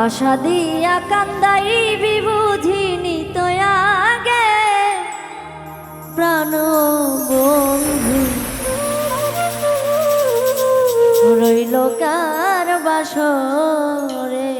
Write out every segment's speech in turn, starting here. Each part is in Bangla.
আশা দিয়া কান্দাই বিবুঝিনি তো আগে প্রাণ বন্ধু রইল কার বাসরে।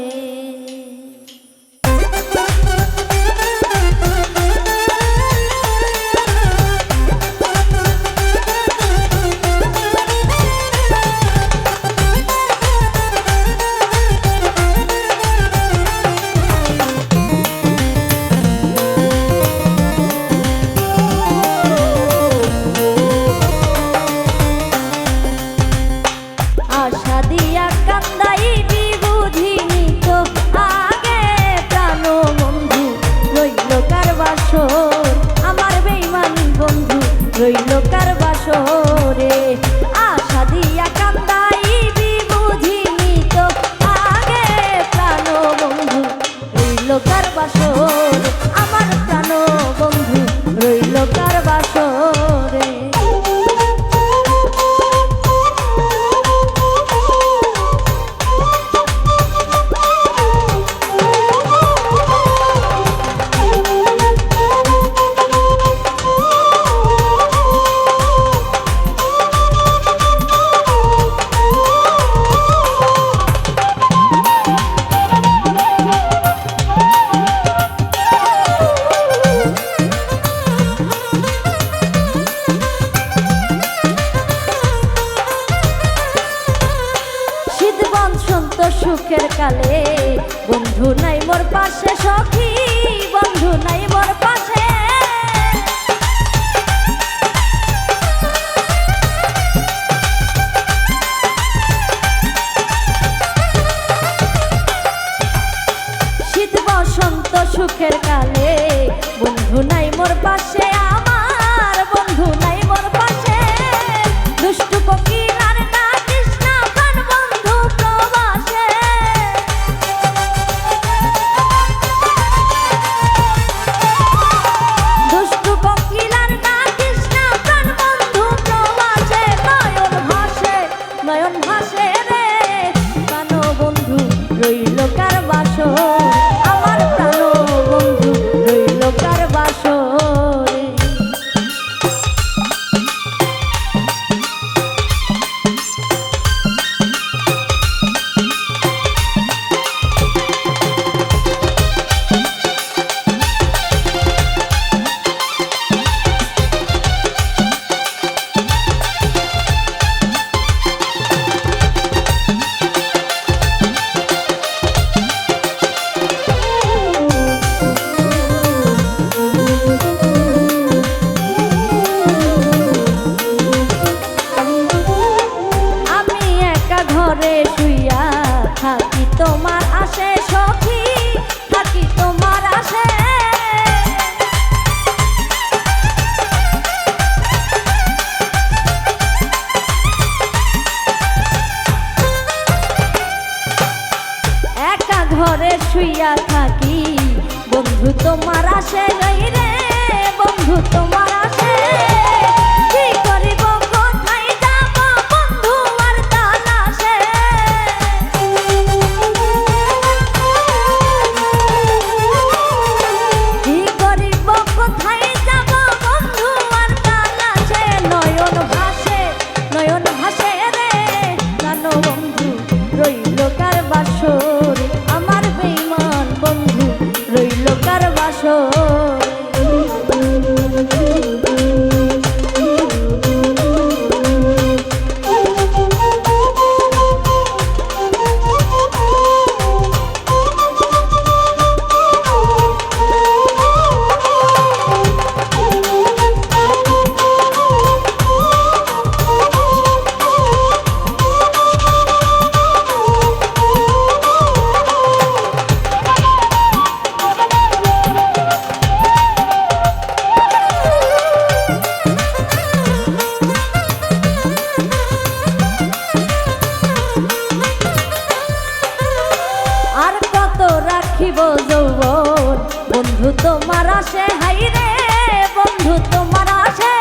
আমার বেঈমান বন্ধু রইল কার বাসরে। আশা দিয়া কান্দাই বুঝিনি তো আগে প্রাণ বন্ধু রইল কার বাসর। আমার প্রাণ বন্ধু রইল কার বাসরে। সুখের কালে বন্ধু নাই মোর পাশে, সখী বন্ধু নাই মোর পাশে। শীত বসন্ত সুখের কালে বন্ধু নাই মোর পাশে, আমার বন্ধু নাই মোর পাশে। দুষ্টু কোকিল আর না কৃষ্ণা প্রাণ বন্ধু প্রবাসে। দুষ্টু কোকিল আর না কৃষ্ণা প্রাণ বন্ধু প্রবাসে। নয়ন ভাসে রে প্রাণ বন্ধু রইল কার বাসর। আমার প্রাণ বন্ধু রইল কার বাসরে। ঘরে শুইয়া থাকি তোমার আসে, সখী থাকি তোমার আসে। একা ঘরে শুইয়া থাকি বন্ধু তোমার আসে, নই রে বন্ধু তোমার আসে। কি করিব কোথায় যাব বন্ধু আর তালাশে। কি করিব কোথায় যাব বন্ধু আর তালাশে। নয়ন ভাসে রে প্রাণ বন্ধু রইল কার বাসর। আমার বেঈমান বন্ধু রইল কার বাসর। রাখিব যৌবন বন্ধু তোমার আসে, হাই রে বন্ধু তোমার আসে।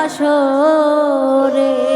বাসরে।